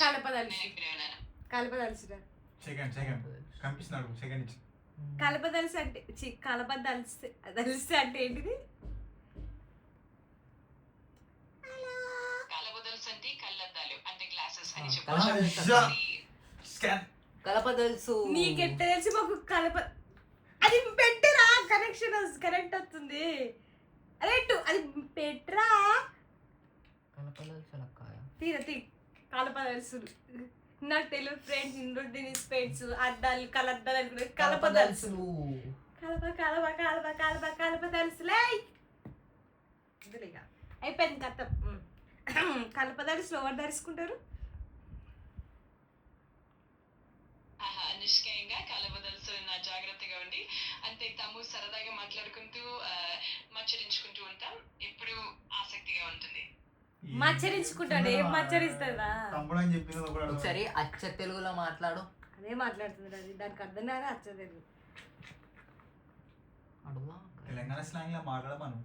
కలపదలుసు కలపదలుసురా second కనిపిస్తున్నాడు second ఇచ్చి కలపదలుసు అంటే కలపదలుసు అంటే ఏంటిది? కలపదలుసు నీకెట్ట తెలిసి మాకు అది పెట్టరా కనెక్షన్ కరెక్ట్ వస్తుంది. అరే అది పెట్టరా కలపదలుసు తీ కలపదలుసు. నాకు తెలుగు ఫ్రెండ్స్ ఇంద్రుడిని స్పెట్స్ అద్దాలు కలద్దాలు అనుకునే కలపదలుసు. కలపదలుసులే అయిపోయింది కథ. కలపదలుసులు ఎవరు ధరించుకుంటారు? నిష్కయంగా కలవదలుసు జాగ్రత్తగా ఉండి అంతే తాము సరదాగా మాట్లాడుకుంటూ మచ్చరించుకుంటూ ఉంటాం. ఎప్పుడు ఆసక్తిగా ఉంటుంది. మచ్చరించుకుంటాడు. ఏం మచ్చరిస్తుందా? ఒకసారి అచ్చ తెలుగులో మాట్లాడు. అదే మాట్లాడుతుంది అది. దానికి అర్థం కాదా అచ్చ తెలుగు. తెలంగాణ స్లాంగ్ లో మాట్లాడమను.